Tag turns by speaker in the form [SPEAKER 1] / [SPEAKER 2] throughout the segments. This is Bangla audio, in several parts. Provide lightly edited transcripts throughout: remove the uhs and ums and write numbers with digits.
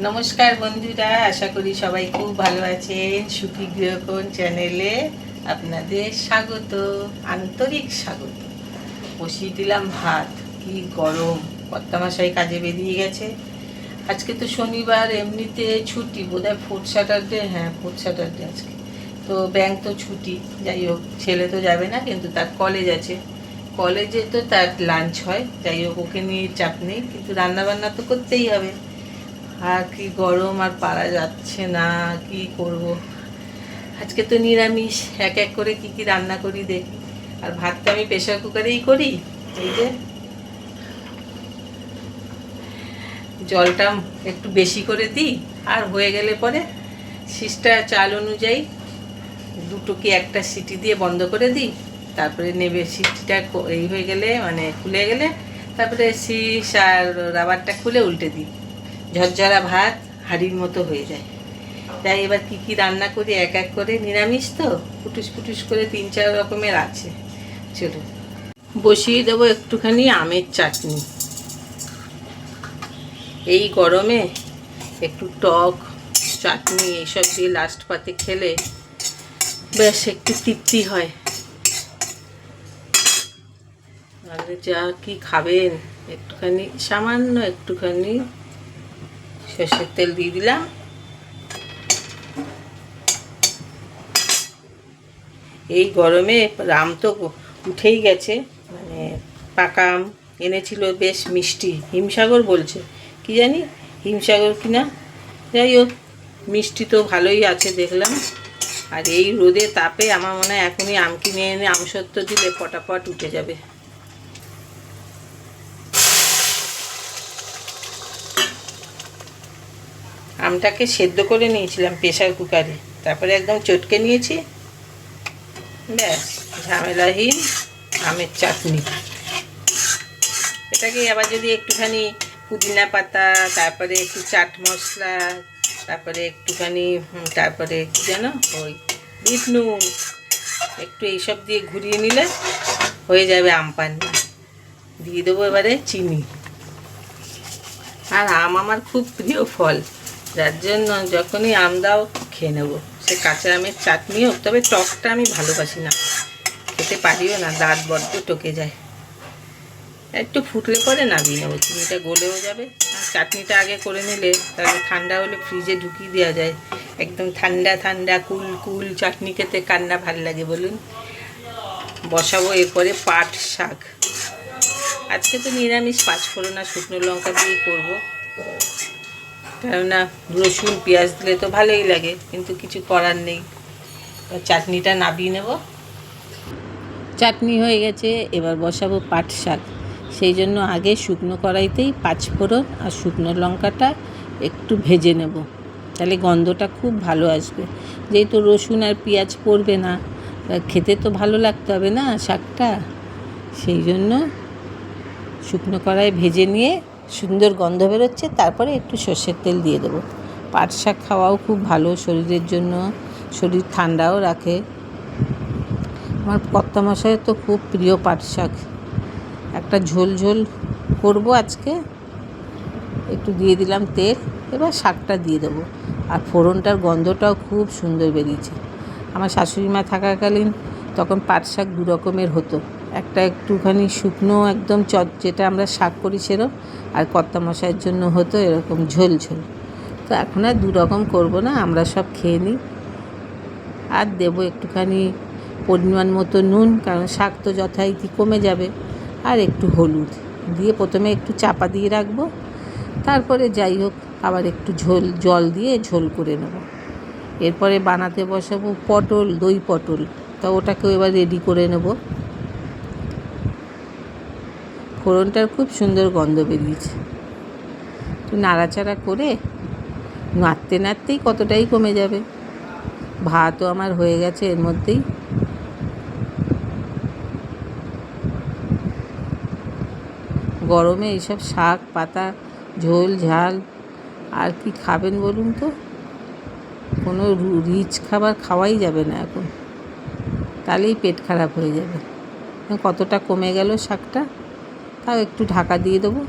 [SPEAKER 1] নমস্কার বন্ধুরা, আশা করি সবাই খুব ভালো আছেন। সুখী গৃহকোণ চ্যানেলে আপনাদের স্বাগত, আন্তরিক স্বাগত। বসিয়ে দিলাম ভাত। কি গরম! কর্তামশাই কাজে বেরিয়ে গেছে। আজকে তো শনিবার, এমনিতে ছুটি, বোধহয় ফোর্থ স্যাটারডে। হ্যাঁ, ফোর্থ স্যাটারডে আজকে। তো ব্যাংক তো ছুটি। যাই হোক, ছেলে তো যাবে না, কিন্তু তার কলেজ আছে। কলেজে তো তার লাঞ্চ হয়। যাই হোক, ওকে নিয়ে চাপ নেই, কিন্তু রান্নাবান্না তো করতেই হবে। আর কি গরম, আর পারা যাচ্ছে না, কি করব। আজকে তো নিরামিষ। এক এক করে কি কি রান্না করি দেখি। আর ভাতটা আমি প্রেশার কুকারেই করি। এই যে জলটা একটু বেশি করে দিই, আর হয়ে গেলে পরে সিস্টার চাল অনুযায়ী দুটো কি একটা সিটি দিয়ে বন্ধ করে দিই। তারপরে নেবে সিটিটা এই হয়ে গেলে, মানে খুলে গেলে, তারপরে শীষ আর রাবারটা খুলে উল্টে দিই। ঝরঝরা ভাত হাঁড়ির মতো হয়ে যায়। তাই এবার কি কি রান্না করি এক এক করে। নিরামিষ তো ফুটুস ফুটুস করে 3-4 রকমের আছে। চলো, বসিয়ে দেবো একটুখানি আমের চাটনি। এই গরমে একটু টক চাটনি এইসব দিয়ে লাস্ট পাতে খেলে বেশ একটু তৃপ্তি হয়। আর যা কি খাবেন, একটুখানি সামান্য একটুখানি সর্ষের তেল দিয়ে দিলাম। এই গরমে আম তো উঠেই গেছে, মানে পাকা আম এনেছিল, বেশ মিষ্টি। হিমসাগর বলছে, কি জানি হিমসাগর কিনা। যাই হোক, মিষ্টি তো ভালোই আছে দেখলাম। আর এই রোদে তাপে আমার মনে হয় এখনই আম কিনে এনে আমসত্ত্ব দিলে পটাপট উঠে যাবে। আমটাকে সেদ্ধ করে নিয়েছিলাম প্রেশার কুকারে, তারপরে একদম চটকে নিয়েছি। ব্যাস, ঝামেলাহীন আমের চাটনি। এটাকে আবার যদি একটুখানি পুদিনা পাতা, তারপরে একটু চাট মশলা, তারপরে একটুখানি তারপরে কি যেন ওই বিট নুন, একটু এইসব দিয়ে ঘুরিয়ে নিলে হয়ে যাবে আম পান্না। দিয়ে দেবো এবারে চিনি। আর আম আমার খুব প্রিয় ফল, যার জন্য যখনই আম দাও খেয়ে নেবো। সে কাঁচা আমের চাটনি হোক, তবে টকটা আমি ভালোবাসি না, খেতে পারিও না, দাঁত বড্ড টকে যায়। একটু ফুটলে পরে নামিয়ে নেবো, চিনিটা গলেও যাবে। আর চাটনিটা আগে করে নিলে তাহলে ঠান্ডা হলে ফ্রিজে ঢুকিয়ে দেওয়া যায়। একদম ঠান্ডা ঠান্ডা কুল কুল চাটনি খেতে কার না ভাল লাগে বলুন। বসাবো এরপরে পাট শাক। আজকে তো নিরামিষ, 5 ফোড়ন আর শুকনো লঙ্কা দিয়েই করবো, কেননা রসুন পেঁয়াজ দিলে তো ভালোই লাগে, কিন্তু কিছু করার নেই। চাটনিটা নামিয়ে নেব। চাটনি হয়ে গেছে, এবার বসাবো পাট শাক। সেই জন্য আগে শুকনো কড়াইতেই 5 ফোড়ন আর শুকনো লঙ্কাটা একটু ভেজে নেব, তাহলে গন্ধটা খুব ভালো আসবে। যেহেতু রসুন আর পেঁয়াজ পড়বে না, খেতে তো ভালো লাগতে হবে না শাকটা, সেই জন্য শুকনো কড়াই ভেজে নিয়ে সুন্দর গন্ধ বেরোচ্ছে, তারপরে একটু সর্ষের তেল দিয়ে দেবো। পাট শাক খাওয়াও খুব ভালো শরীরের জন্য, শরীর ঠান্ডাও রাখে। আমার কর্তামশাইয়ের তো খুব প্রিয় পাট শাক। একটা ঝোল ঝোল করবো আজকে, একটু দিয়ে দিলাম তেল। এবার শাকটা দিয়ে দেবো। আর ফোড়নটার গন্ধটাও খুব সুন্দর বেরিয়েছে। আমার শাশুড়ি মা থাকাকালীন তখন পাট শাক 2 রকমের হতো। একটা একটুখানি শুকনো একদম যেটা আমরা শাক করি সেরকম, আর কর্তামশাইয়ের জন্য হতো এরকম ঝোল ঝোল। তো এখন আর 2 রকম করবো না, আমরা সব খেয়ে নিই। আর দেবো একটুখানি পরিমাণ মতো নুন, কারণ শাক তো যথারীতি কমে যাবে। আর একটু হলুদ দিয়ে প্রথমে একটু চাপা দিয়ে রাখবো, তারপরে যাই হোক আবার একটু জল দিয়ে ঝোল করে নেব। এরপরে বানাতে বসাবো পটল, দই পটল। তা ওটাকেও এবার রেডি করে নেব। ফোড়নটার খুব সুন্দর গন্ধ বেরিয়েছে। নাড়াচাড়া করে নাড়তে নাড়তেই কতটাই কমে যাবে। ভাতও আমার হয়ে গেছে এর মধ্যেই। গরমে এইসব শাক পাতা ঝোল ঝাল আর কি খাবেন বলুন তো? কোনো রিচ খাবার খাওয়াই যাবে না এখন, তাহলেই পেট খারাপ হয়ে যাবে। কতটা কমে গেল শাকটা, তাও একটু ঢাকা দিয়ে দেবো।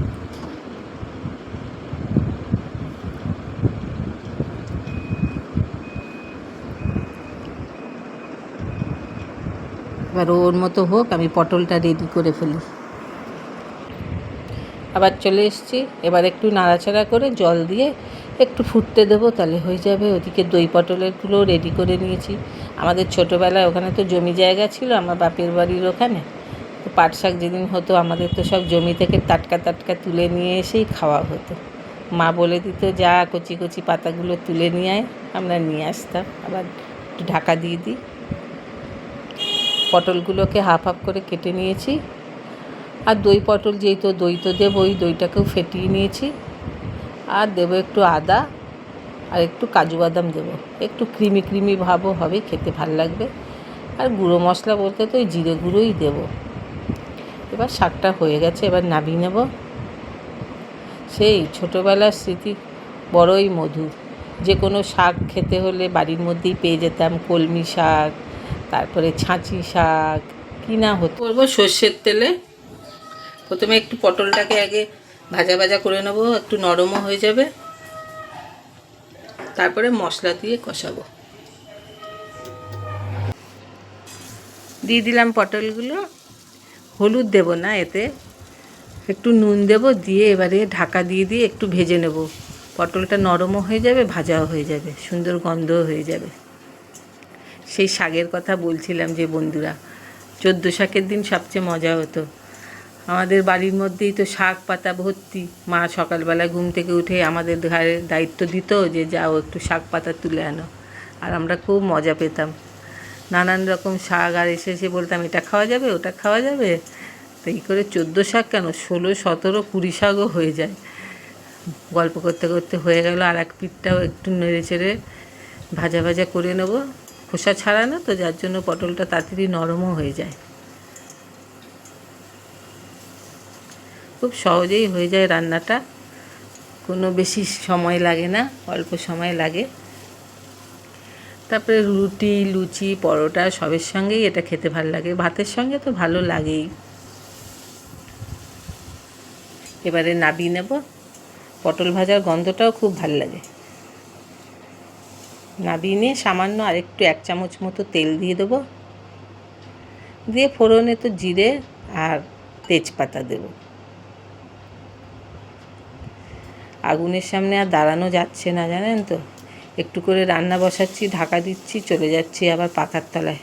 [SPEAKER 1] এবার ওর মতো হোক, আমি পটলটা রেডি করে ফেলি। আবার চলে এসেছি, এবার একটু নাড়াচাড়া করে জল দিয়ে একটু ফুটতে দেবো, তাহলে হয়ে যাবে। ওদিকে দই পটলেরগুলো রেডি করে নিয়েছি। আমাদের ছোটোবেলায় ওখানে তো জমি জায়গা ছিল, আমার বাপের বাড়ির ওখানে তো পাট শাক যেদিন হতো আমাদের তো সব জমি থেকে টাটকা টাটকা তুলে নিয়ে এসেই খাওয়া হতো। মা বলে দিত যা কচি কচি পাতাগুলো তুলে নিয়ে আয়, আমরা নিয়ে আসতাম, আবার একটু ঢাকা দিয়ে দিই। পটলগুলোকে হাফ হাফ করে কেটে নিয়েছি। আর দই পটল যেহেতু দই তো দেবো, ওই দইটাকেও ফেটিয়ে নিয়েছি। আর দেবো একটু আদা আর একটু কাজু বাদাম দেবো, একটু ক্রিমি ক্রিমি ভাবও হবে, খেতে ভালো লাগবে। আর গুঁড়ো মশলা বলতে তো ওই জিরে গুঁড়োই দেবো। এবার শাকটা হয়ে গেছে, এবার নামিয়ে নেব। সেই ছোটোবেলার স্মৃতি বড়ই মধুর। যে কোনো শাক খেতে হলে বাড়ির মধ্যেই পেয়ে যেতাম। কলমি শাক, তারপরে ছাঁচি শাক, কিনা হতো। করবো সর্ষের তেলে। প্রথমে একটু পটলটাকে আগে ভাজা ভাজা করে নেব, একটু নরমও হয়ে যাবে, তারপরে মশলা দিয়ে কষাবো। দিয়ে দিলাম পটলগুলো, হলুদ দেব না এতে, একটু নুন দেব, দিয়ে এবারে ঢাকা দিয়ে দিয়ে একটু ভেজে নেব। পটলটা নরমও হয়ে যাবে, ভাজাও হয়ে যাবে, সুন্দর গন্ধও হয়ে যাবে। সেই শাকের কথা বলছিলাম যে বন্ধুরা, 14 শাকের দিন সবচেয়ে মজা হতো। আমাদের বাড়ির মধ্যেই তো শাক পাতা ভর্তি। মা সকালবেলা ঘুম থেকে উঠে আমাদের ঘরে দায়িত্ব দিত যে যাও একটু শাক পাতা তুলে আনো, আর আমরা খুব মজা পেতাম। নানান রকম শাক, আর এসে এসে বলতাম এটা খাওয়া যাবে, ওটা খাওয়া যাবে। তো এই করে 14 শাক কেন, 16, 17, 20 শাকও হয়ে যায়। গল্প করতে করতে হয়ে গেল। আর এক পিঠটাও একটু নেড়ে চেড়ে ভাজা ভাজা করে নেব। খোসা ছাড়ানো তো, যার জন্য পটলটা তাড়াতাড়ি নরমও হয়ে যায়। খুব সহজেই হয়ে যায় রান্নাটা, কোনো বেশি সময় লাগে না, অল্প সময় লাগে। তারপরে রুটি, লুচি, পরোটা সবের সঙ্গেই এটা খেতে ভালো লাগে, ভাতের সঙ্গে তো ভালো লাগেই। এবারে নামিয়ে নেব। পটল ভাজার গন্ধটাও খুব ভালো লাগে। নামিয়ে নিয়ে সামান্য আরেকটু 1 চামচ মতো তেল দিয়ে দেবো, দিয়ে ফোড়নে তো জিরে আর তেজপাতা দেব। আগুনের সামনে আর দাঁড়ানো যাচ্ছে না, জানেন তো। একটু করে রান্না বসাচ্ছি, ঢাকা দিচ্ছি, চলে যাচ্ছি আবার পাখার তলায়।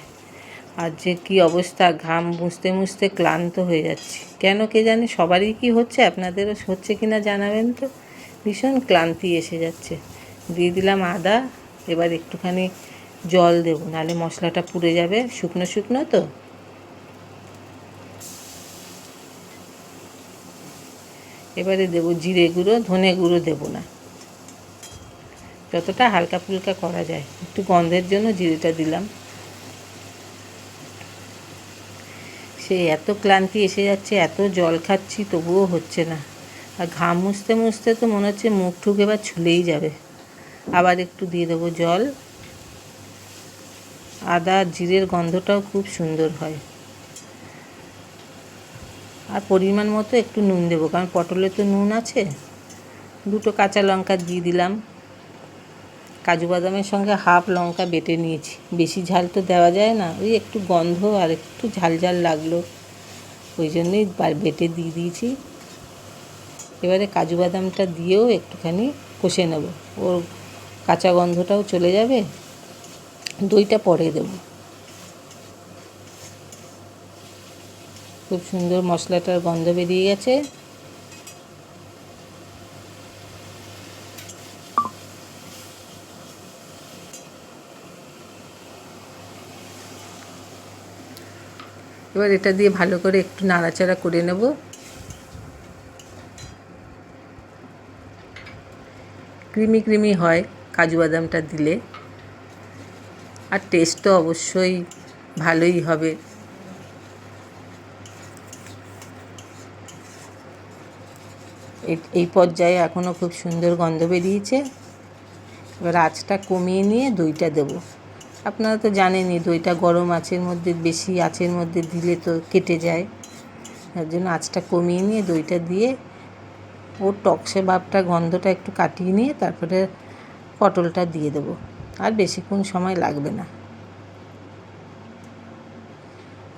[SPEAKER 1] আর যে কী অবস্থা, ঘাম মুছতে মুছতে ক্লান্ত হয়ে যাচ্ছি। কেন কে জানে, সবারই কি হচ্ছে, আপনাদেরও হচ্ছে কি না জানাবেন তো। ভীষণ ক্লান্তি এসে যাচ্ছে। দিয়ে দিলাম আদা। এবার একটুখানি জল দেবো, নাহলে মশলাটা পুড়ে যাবে, শুকনো শুকনো তো। এবারে দেবো জিরে গুঁড়ো, ধনে গুঁড়ো দেবো না, যতটা হালকা ফুলকা করা যায়। একটু গন্ধের জন্য জিরেটা দিলাম। সে এত ক্লান্তি এসে যাচ্ছে, এত জল খাচ্ছি, তবুও হচ্ছে না। আর ঘাম মুছতে মুছতে তো মনে হচ্ছে মুখ ঠুক এবার ছুলেই যাবে। আবার একটু দিয়ে দেবো জল। আদা জিরের গন্ধটাও খুব সুন্দর হয়। আর পরিমাণ মতো একটু নুন দেবো, কারণ পটলে তো নুন আছে। 2 কাঁচা লঙ্কা দিয়ে দিলাম। কাজু বাদামের সঙ্গে হাফ লঙ্কা বেটে নিয়েছি, বেশি ঝাল তো দেওয়া যায় না, ওই একটু গন্ধ আর একটু ঝাল ঝাল লাগলো, ওই জন্যই বেটে দিয়ে দিয়েছি। এবারে কাজু বাদামটা দিয়েও একটুখানি কষে নেব, ওর কাঁচা গন্ধটাও চলে যাবে। দইটা পরে দেব। খুব সুন্দর মশলাটার গন্ধ বেরিয়ে গেছে। এবার এটা দিয়ে ভালো করে একটু নাড়াচাড়া করে নেব। ক্রিমি ক্রিমি হয় কাজু বাদামটা দিলে, আর টেস্ট তো অবশ্যই ভালোই হবে। এই পর্যায়ে এখনও খুব সুন্দর গন্ধ বেরিয়েছে। এবার আঁচটা কমিয়ে নিয়ে দইটা দেব। আপনারা তো জানেনই, দইটা গরম আঁচের মধ্যে, বেশি আঁচের মধ্যে দিলে তো কেটে যায়। তার জন্য আঁচটা কমিয়ে নিয়ে দইটা দিয়ে ওর টকসে ভাবটা, গন্ধটা একটু কাটিয়ে নিয়ে তারপরে পটলটা দিয়ে দেবো। আর বেশিক্ষণ সময় লাগবে না,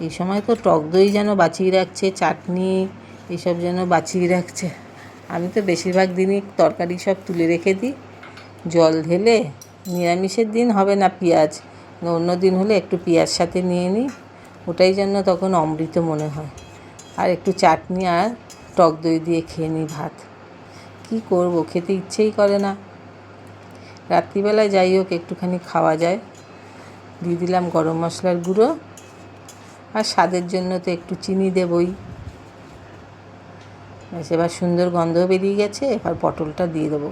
[SPEAKER 1] এই সময় তো টক দই যেন বাঁচিয়ে রাখছে, চাটনি এইসব যেন বাঁচিয়ে রাখছে। আমি তো বেশিরভাগ দিনই তরকারি সব তুলে রেখে দিই, জল ঢেলে। নিরামিষের দিন হবে না পেঁয়াজ, অন্য দিন হলে একটু পেঁয়াজ সাথে নিয়ে নিই, ওটাই জন্য তখন অমৃত মনে হয়। আর একটু চাটনি আর টক দই দিয়ে খেয়ে নিই ভাত। কি করব, খেতে ইচ্ছেই করে না। রাত্রিবেলায় যাই হোক একটুখানি খাওয়া যায়। দিয়ে দিলাম গরম মশলার গুঁড়ো, আর স্বাদের জন্য তো একটু চিনি দেবই। এবার সুন্দর গন্ধ বেরিয়ে গেছে, এবার পটলটা দিয়ে দেবো।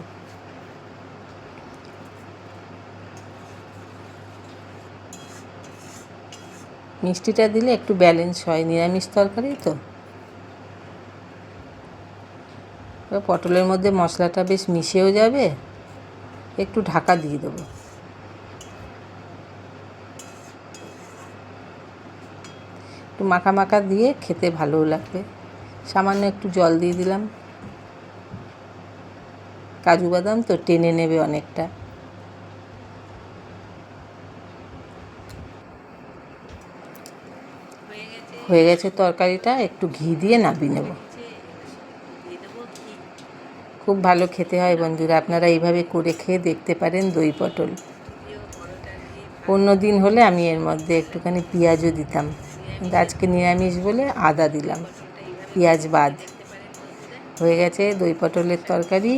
[SPEAKER 1] মিষ্টিটা দিলে একটু ব্যালেন্স হয়, নিরামিষ তরকারি তো। পটলের মধ্যে মশলাটা বেশ মিশেও যাবে, একটু ঢাকা দিয়ে দেবো। একটু মাখা মাখা দিয়ে খেতে ভালোও লাগবে। সামান্য একটু জল দিয়ে দিলাম, কাজু বাদাম তো টেনে নেবে অনেকটা। হয়ে গেছে তরকারিটা, একটু ঘি দিয়ে নামিয়ে নেব। খুব ভালো খেতে হয় বন্ধুরা, আপনারা এইভাবে করে খেয়ে দেখতে পারেন দই পটল। অন্য দিন হলে আমি এর মধ্যে একটুখানি পেঁয়াজও দিতাম, কিন্তু আজকে নিরামিষ বলে আদা দিলাম, পেঁয়াজ বাদ। হয়ে গেছে দই পটলের তরকারি।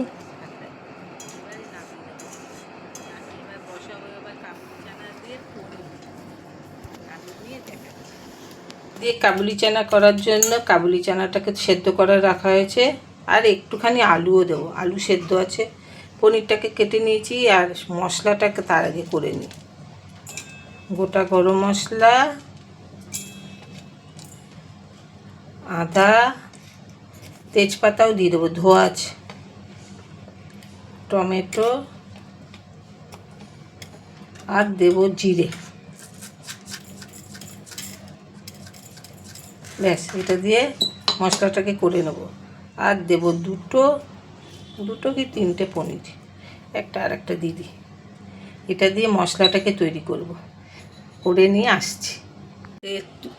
[SPEAKER 1] দিয়ে কাবুলি চানা করার জন্য কাবুলি চানাটাকে সেদ্ধ করে রাখা হয়েছে, আর একটুখানি আলুও দেবো, আলু সেদ্ধ আছে। পনিরটাকে কেটে নিয়েছি, আর মশলাটাকে তার আগে করে নিই। গোটা গরম মশলা, আদা, তেজপাতাও দিয়ে দেবো, ধোয়া আছে, টমেটো, আর দেবো জিরে। ব্যাস, এটা দিয়ে মশলাটাকে করে নেব। আর দেবো দুটো কি তিনটে পনির, একটা আর একটা দিদি। এটা দিয়ে মশলাটাকে তৈরি করব, করে নিয়ে আসছি।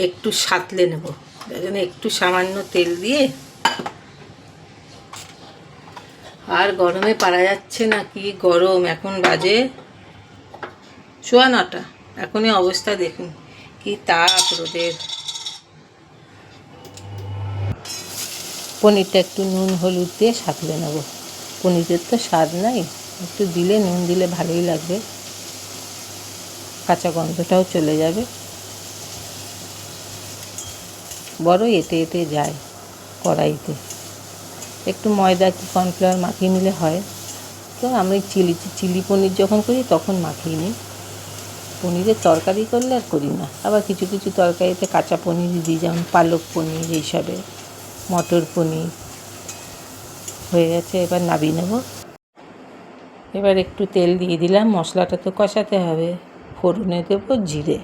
[SPEAKER 1] একটু সাঁতলে নেব, তাই জন্য একটু সামান্য তেল দিয়ে। আর গরমে পারা যাচ্ছে না, কি গরম। এখন বাজে 9:15, এখনই অবস্থা দেখুন কি তাপ রোদের। পনিরটা একটু নুন হলুদ দিয়ে সাঁতলে নেব। পনিরের তো স্বাদ নাই, একটু দিলে নুন দিলে ভালোই লাগবে, কাঁচা গন্ধটাও চলে যাবে। বড় এঁটে এঁটে যায় কড়াইতে। একটু ময়দা কি কর্নফ্লাওয়ার মাখিয়ে নিলে হয়। তো আমি চিলি পনির যখন করি তখন মাখিয়ে নিই, পনিরের তরকারি করলে আর করি না। আবার কিছু কিছু তরকারিতে কাঁচা পনির দিই, যেমন পালক পনির, এইসবে মটর পনির। হয়ে গেছে, এবার নামিয়ে নেব। এবার একটু তেল দিয়ে দিলাম, মশলাটা তো কষাতে হবে। ফোড়নে দেবো জিরে,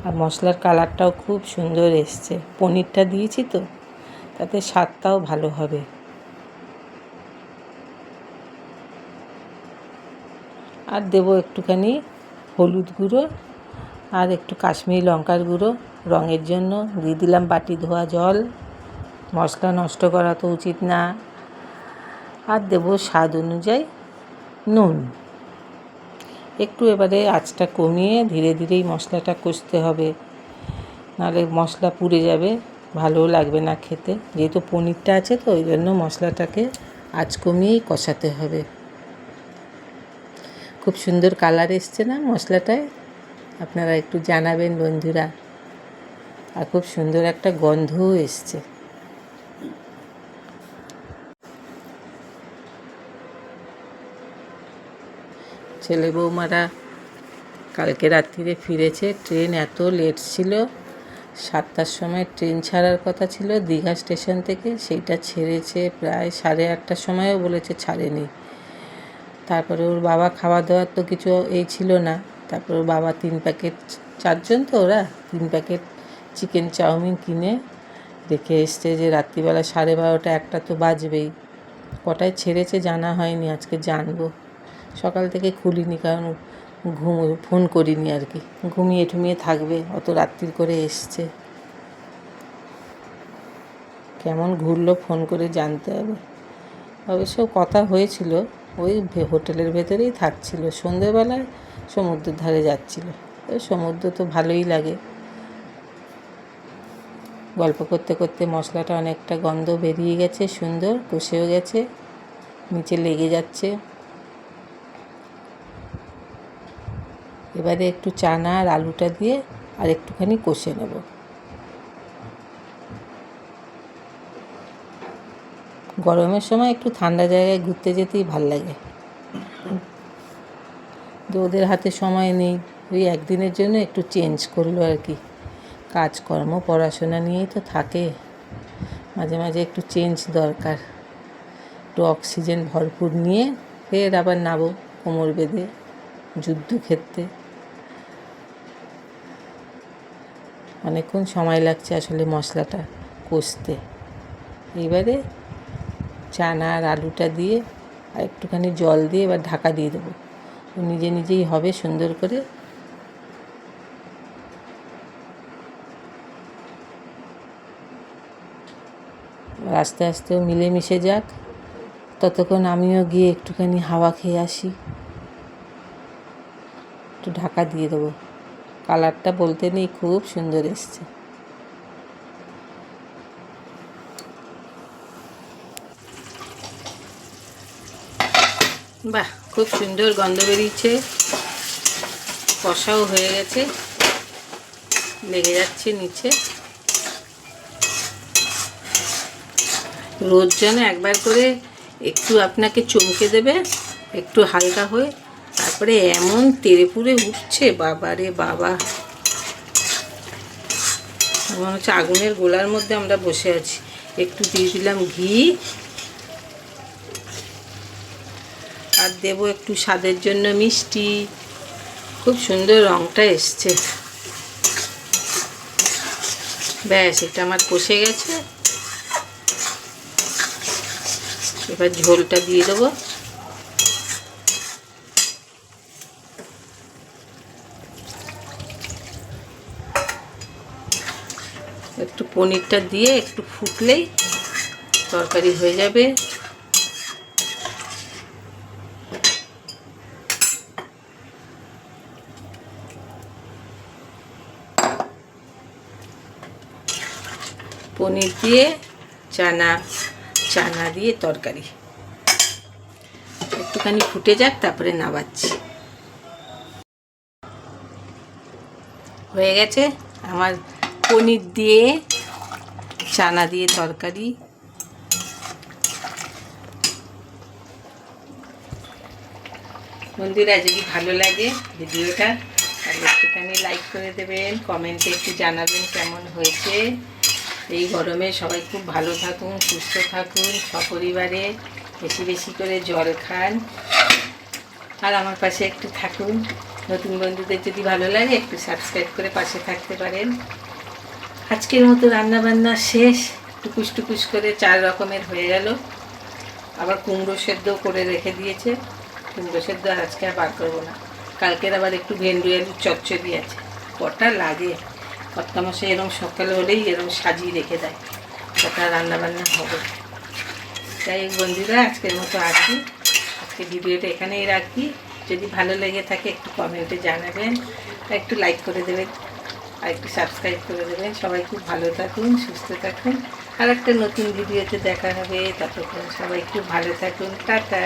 [SPEAKER 1] আর মশলার কালারটাও খুব সুন্দর এসছে, পনিরটা দিয়েছি তো, তাতে স্বাদটাও ভালো হবে। আর দেবো একটুখানি হলুদ গুঁড়ো, আর একটু কাশ্মীরি লঙ্কার গুঁড়ো রঙের জন্য। দিয়ে দিলাম বাটি ধোয়া জল, মশলা নষ্ট করা তো উচিত না। আর দেবো স্বাদ অনুযায়ী নুন। একটু এবারে আঁচটা কমিয়ে ধীরে ধীরেই মশলাটা কষতে হবে, নাহলে মশলা পুড়ে যাবে, ভালোও লাগবে না খেতে। যেহেতু পনিরটা আছে তো, ওই জন্য মশলাটাকে আঁচ কমিয়েই কষাতে হবে। খুব সুন্দর কালার এসছে না মশলাটায়, আপনারা একটু জানাবেন বন্ধুরা। আর খুব সুন্দর একটা গন্ধও এসছে। ছেলে বৌমারা কালকে রাত্রিরে ফিরেছে, ট্রেন এত লেট ছিল। 7টার সময় ট্রেন ছাড়ার কথা ছিল দীঘা স্টেশন থেকে, সেইটা ছেড়েছে প্রায় 8:30টার সময়ও বলেছে ছাড়েনি। তারপরে ওর বাবা খাওয়া দাওয়ার তো কিছু এই ছিল না, তারপর ওর বাবা 3 প্যাকেট, 4জন তো ওরা, 3 প্যাকেট চিকেন চাউমিন কিনে রেখে এসছে, যে রাত্রিবেলা 12:30 1টা তো বাজবেই। কটায় ছেড়েছে জানা হয়নি, আজকে জানবো। সকাল থেকে খুলিনি, কারণ ফোন করিনি আর কি, ঘুমিয়ে ঠুমিয়ে থাকবে, অত রাত্রির করে এসছে। কেমন ঘুরলো ফোন করে জানতে হবে। অবশ্য কথা হয়েছিল, ওই হোটেলের ভেতরেই থাকছিল, সন্ধেবেলায় সমুদ্রের ধারে যাচ্ছিল। সমুদ্র তো ভালোই লাগে। গল্প করতে করতে মশলাটা অনেকটা গন্ধ বেরিয়ে গেছে, সুন্দর কষেও গেছে, নিচে লেগে যাচ্ছে। এবারে একটু চানা আর আলুটা দিয়ে আর একটুখানি কষে নেব। গরমের সময় একটু ঠান্ডা জায়গায় ঘুরতে যেতেই ভাল লাগে, তো ওদের হাতে সময় নেই, ওই একদিনের জন্য একটু চেঞ্জ করলো আর কি। কাজকর্ম পড়াশোনা নিয়েই তো থাকে, মাঝে মাঝে একটু চেঞ্জ দরকার। একটু অক্সিজেন ভরপুর নিয়ে ফের আবার নামবো কোমর বেঁধে যুদ্ধক্ষেত্রে। অনেকক্ষণ সময় লাগছে আসলে মশলাটা কষতে। এবারে চানা আর আলুটা দিয়ে আর একটুখানি জল দিয়ে এবার ঢাকা দিয়ে দেবো, নিজে নিজেই হবে সুন্দর করে। আস্তে আস্তেও মিলেমিশে যাক, ততক্ষণ আমিও গিয়ে একটুখানি হাওয়া খেয়ে আসি। একটু ঢাকা দিয়ে দেবো। কালারটা বলতে নেই, খুব সুন্দর এসছে। বাহ, খুব সুন্দর গন্ধ বেরিয়েছে, কষাও হয়ে গেছে, লেগে যাচ্ছে নিচে। রোজ যেন একবার করে একটু আপনাকে চমকে দেবে, একটু হালকা হয়ে, তারপরে এমন তেড়ে পুড়ে উঠছে, বাবা রে বাবা, মনে হচ্ছে আগুনের গোলার মধ্যে আমরা বসে আছি। একটু দিয়ে দিলাম ঘি, আর দেবো একটু স্বাদের জন্য মিষ্টি। খুব সুন্দর রঙটা এসছে। ব্যাস, এটা আমার কষে গেছে। এবার ঝোলটা দিয়ে দেবো। একটু পনিরটা দিয়ে একটু ফুটলেই তরকারি হয়ে যাবে। পনির দিয়ে চানা দিয়ে তরকারি একটুখানি ফুটে যাক, তারপরে নামাচ্ছি। হয়ে গেছে আমার পনির দিয়ে চানা দিয়ে তরকারি। বন্ধুরা, যদি ভালো লাগে ভিডিওটা তাহলে একটুখানি লাইক করে দেবেন, কমেন্টে একটু জানাবেন কেমন হয়েছে। এই গরমে সবাই খুব ভালো থাকুন, সুস্থ থাকুন, সপরিবারে বেশি বেশি করে জল খান, আর আমার পাশে একটু থাকুন। নতুন বন্ধুদের যদি ভালো লাগে একটু সাবস্ক্রাইব করে পাশে থাকতে পারেন। আজকের মতো রান্নাবান্না শেষ, টুকুস টুকুস করে 4 রকমের হয়ে গেল। আবার কুমড়ো সেদ্ধ করে রেখে দিয়েছে, কুমড়ো সেদ্ধ আর আজকে আর বার করবো না। কালকের আবার একটু ভেন্ডি আলুর চচ্চড়ি আছে। কটা লাগে, কর্তামশাই এরকম সকালে হলেই এরকম সাজিয়ে রেখে দেয়, কটা রান্নাবান্না হবে। তাই বন্ধুরা, আজকের মতো আসি, আজকে ভিডিওটা এখানেই রাখি। যদি ভালো লেগে থাকে একটু কমেন্টে জানাবেন, একটু লাইক করে দেবেন, আর একটু সাবস্ক্রাইব করে দেবেন। সবাই খুব ভালো থাকুন, সুস্থ থাকুন। আর একটা নতুন ভিডিওতে দেখা হবে, ততক্ষণ সবাই খুব ভালো থাকুন। টাটা।